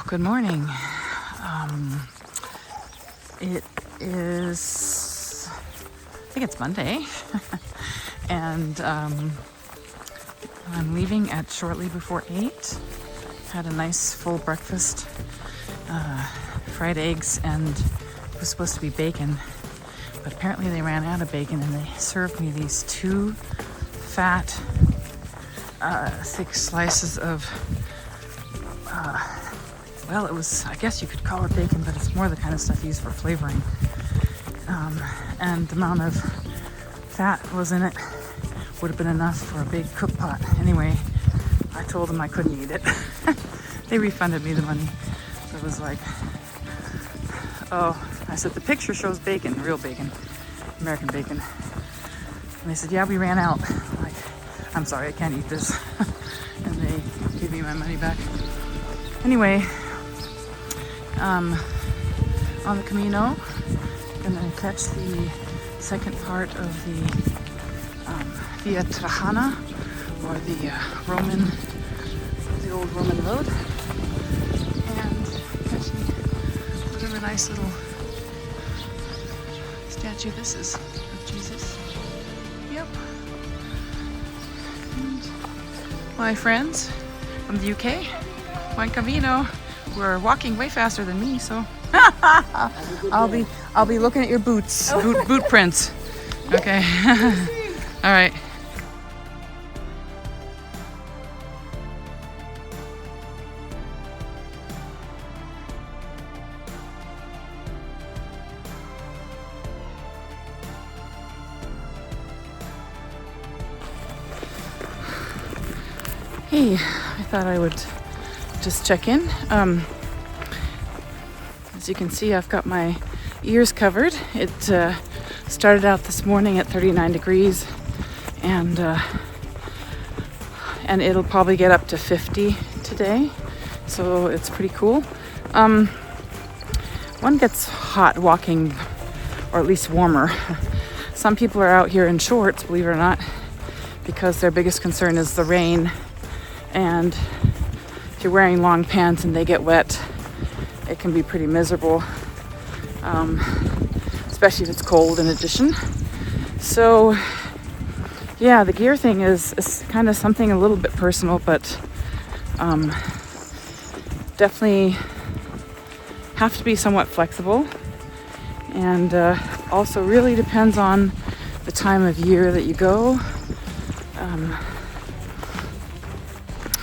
Good morning. It is, I think it's Monday, and I'm leaving at shortly before 8. Had a nice full breakfast, fried eggs, and it was supposed to be bacon, but apparently they ran out of bacon and they served me these two fat, thick slices of well, it was, I guess you could call it bacon, but it's more the kind of stuff used for flavoring. And the amount of fat was in it would have been enough for a big cook pot. Anyway, I told them I couldn't eat it. They refunded me the money. So it was like, oh, I said, the picture shows bacon, real bacon, American bacon. And they said, yeah, we ran out. I'm like, I'm sorry, I can't eat this. And they gave me my money back. Anyway, on the Camino, gonna catch the second part of the Via Trajana, or the old Roman road, and catching whatever nice little statue this is of Jesus. Yep. And my friends from the UK, Buen Camino, were walking way faster than me, so I'll be looking at your boots, boot prints. Okay. All right. Hey, I thought I would just check in. As you can see, I've got my ears covered. It started out this morning at 39 degrees, and it'll probably get up to 50 today, so it's pretty cool. One gets hot walking, or at least warmer. Some people are out here in shorts, believe it or not, because their biggest concern is the rain. And if you're wearing long pants and they get wet, it can be pretty miserable, especially if it's cold in addition. So yeah, the gear thing is kind of something a little bit personal, but definitely have to be somewhat flexible, and also really depends on the time of year that you go.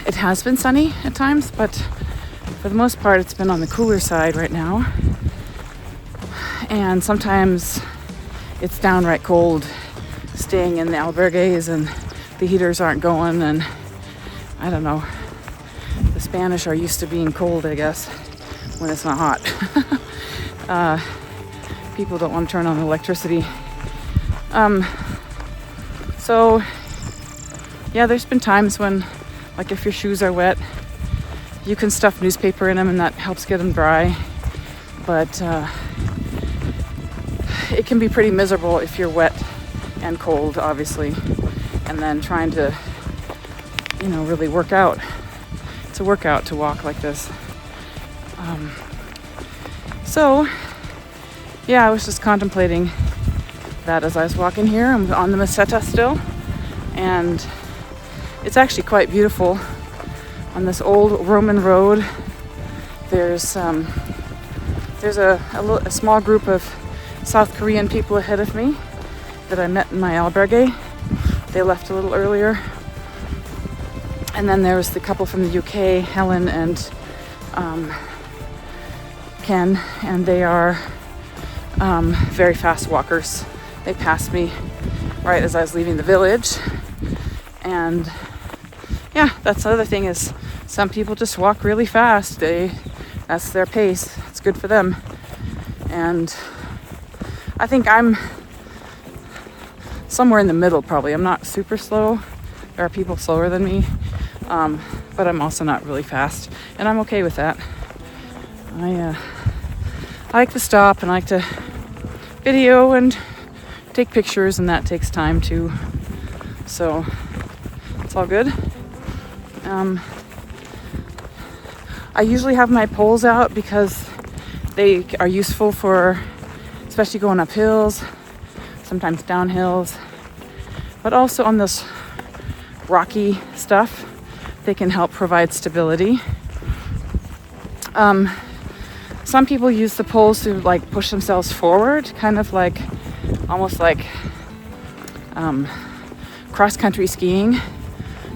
It has been sunny at times, but for the most part, it's been on the cooler side right now. And sometimes it's downright cold, staying in the albergues, and the heaters aren't going, and I don't know. The Spanish are used to being cold, I guess, when it's not hot. People don't want to turn on electricity. So, yeah, there's been times when, like, if your shoes are wet, you can stuff newspaper in them and that helps get them dry. But it can be pretty miserable if you're wet and cold, obviously, and then trying to, really work out. It's a workout to walk like this. So, yeah, I was just contemplating that as I was walking here. I'm on the Meseta still, and it's actually quite beautiful. On this old Roman road, there's a small group of South Korean people ahead of me that I met in my albergue. They left a little earlier. And then there was the couple from the UK, Helen and Ken, and they are very fast walkers. They passed me right as I was leaving the village. And yeah, that's the other thing, is some people just walk really fast. That's their pace. It's good for them. And I think I'm somewhere in the middle, probably. I'm not super slow. There are people slower than me, but I'm also not really fast, and I'm okay with that. I like to stop and I like to video and take pictures, and that takes time too. So it's all good. I usually have my poles out because they are useful for especially going up hills, sometimes down hills, but also on this rocky stuff, they can help provide stability. Some people use the poles to like push themselves forward, kind of like almost like cross-country skiing.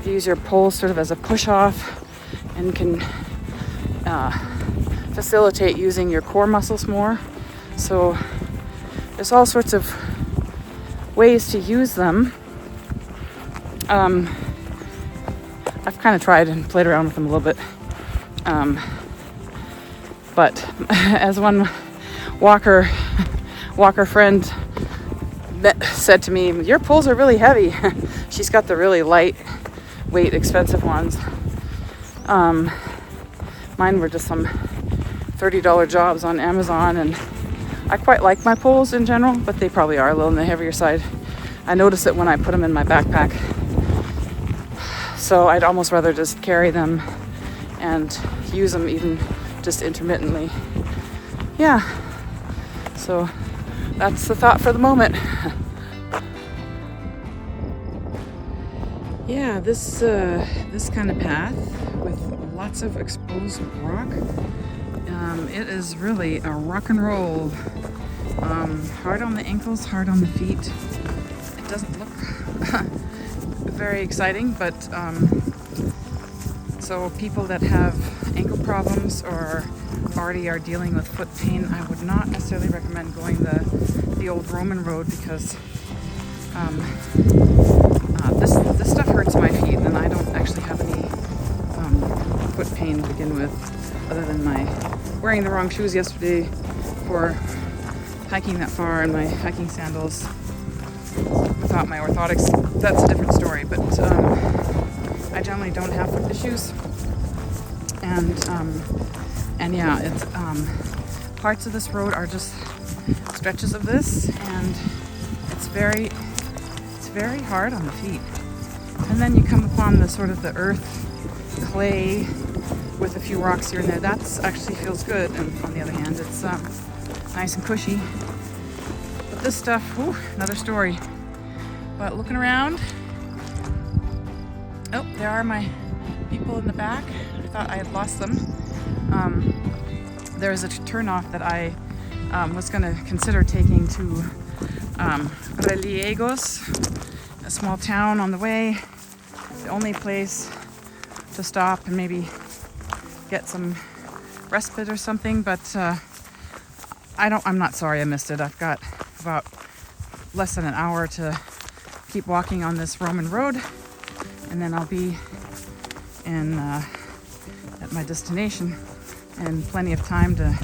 You use your poles sort of as a push-off and can facilitate using your core muscles more. So there's all sorts of ways to use them. I've kind of tried and played around with them a little bit. But as one walker friend said to me, your poles are really heavy. She's got the really lightweight, expensive ones. Mine were just some $30 jobs on Amazon, and I quite like my poles in general, but they probably are a little on the heavier side. I notice it when I put them in my backpack. So I'd almost rather just carry them and use them even just intermittently. Yeah, so that's the thought for the moment. Yeah, this kind of path with lots of exposed rock, it is really a rock and roll. Hard on the ankles, hard on the feet. It doesn't look very exciting, but so people that have ankle problems or already are dealing with foot pain, I would not necessarily recommend going the old Roman road because this stuff hurts my feet, and I don't actually have any foot pain to begin with, other than my wearing the wrong shoes yesterday for hiking that far in my hiking sandals without my orthotics. That's a different story, but I generally don't have foot issues, and yeah, it's parts of this road are just stretches of this, and it's very hard on the feet. And then you come upon the sort of the earth clay with a few rocks here and there. That's actually feels good, and on the other hand, it's nice and cushy. But this stuff, whew, another story. But looking around, oh, there are my people in the back. I thought I had lost them. There's a turnoff that I was going to consider taking to Hermanillos, a small town on the way. The only place to stop and maybe get some respite or something, but I'm not sorry I missed it. I've got about less than an hour to keep walking on this Roman road, and then I'll be at my destination, and plenty of time to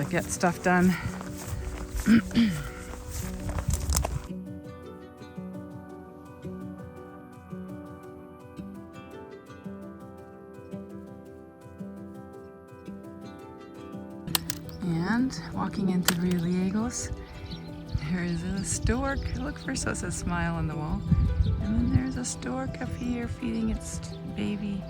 get stuff done. And walking into Hermanillos, there is a stork. Look, first it says smile on the wall. And then there's a stork up here feeding its baby.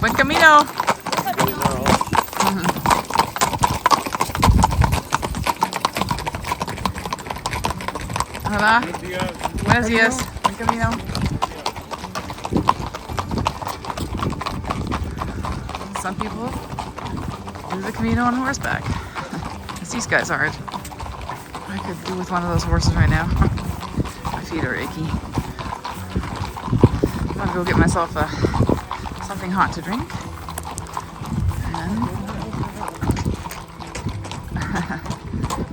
Buen camino! Hola. Buenos días. Buen camino. Some people do the Camino on horseback. Because these guys aren't. I could do with one of those horses right now. My feet are achy. I'm gonna go get myself something hot to drink. And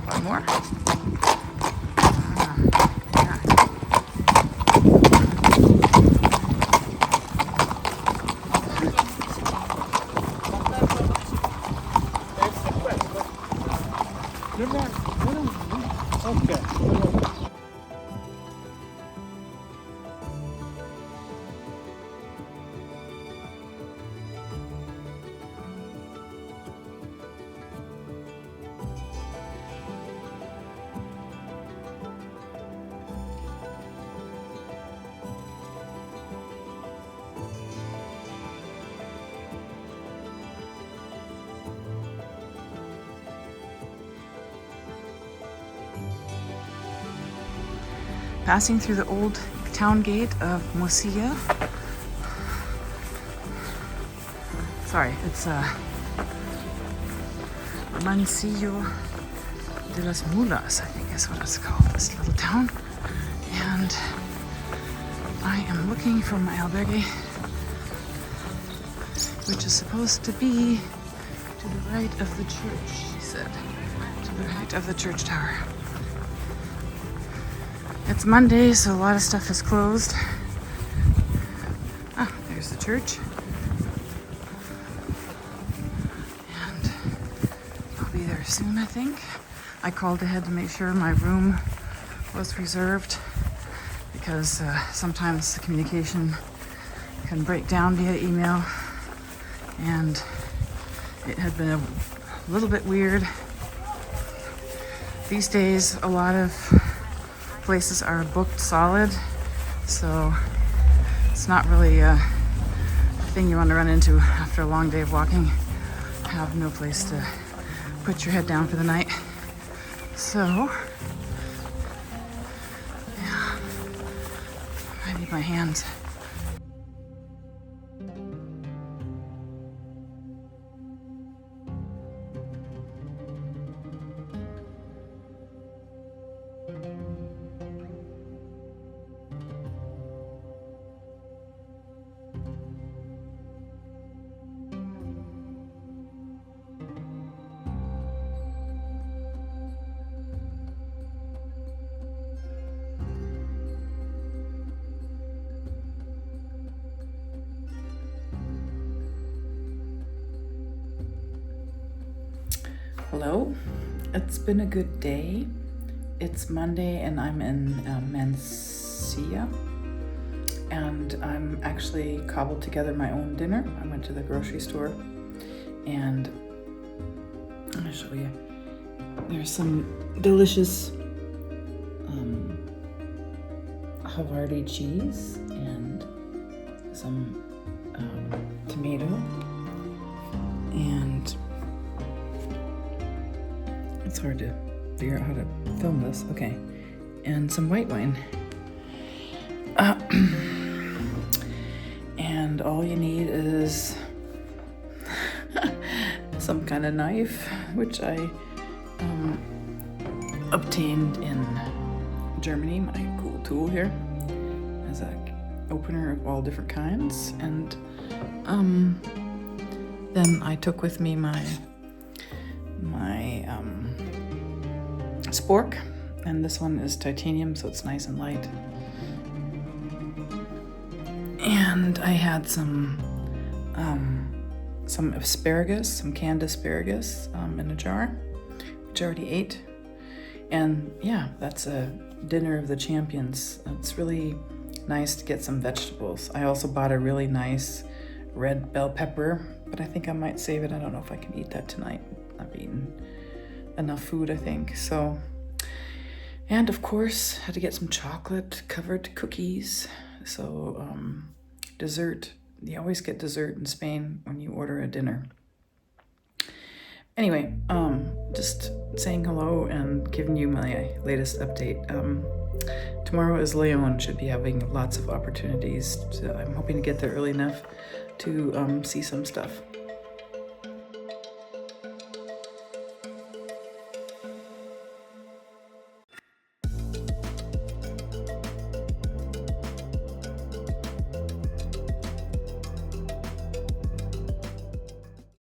one more. passing through the old town gate of Mansilla. Sorry, it's Mansilla de las Mulas, I think is what it's called, this little town. And I am looking for my albergue, which is supposed to be to the right of the church, she said. To the right of the church tower. It's Monday, so a lot of stuff is closed. Ah, there's the church. And I'll be there soon, I think. I called ahead to make sure my room was reserved because sometimes the communication can break down via email, and it had been a little bit weird. These days, a lot of places are booked solid, so it's not really a thing you want to run into after a long day of walking. Have no place to put your head down for the night. So, yeah, I need my hands. Hello, it's been a good day. It's Monday and I'm in Mansilla, and I'm actually cobbled together my own dinner. I went to the grocery store and I'm gonna show you. There's some delicious Havarti cheese and some tomato, and it's hard to figure out how to film this. Okay. And some white wine. And all you need is some kind of knife, which I obtained in Germany. My cool tool here is an opener of all different kinds. And then I took with me my spork, and this one is titanium, so it's nice and light. And I had some asparagus, some canned asparagus in a jar, which I already ate. And yeah, that's a dinner of the champions. It's really nice to get some vegetables. I also bought a really nice red bell pepper, but I think I might save it. I don't know if I can eat that tonight. I've eaten enough food, I think. So, and of course, had to get some chocolate covered cookies. So, dessert. You always get dessert in Spain when you order a dinner. Anyway, just saying hello and giving you my latest update. Tomorrow is Leon. Should be having lots of opportunities. So I'm hoping to get there early enough to see some stuff.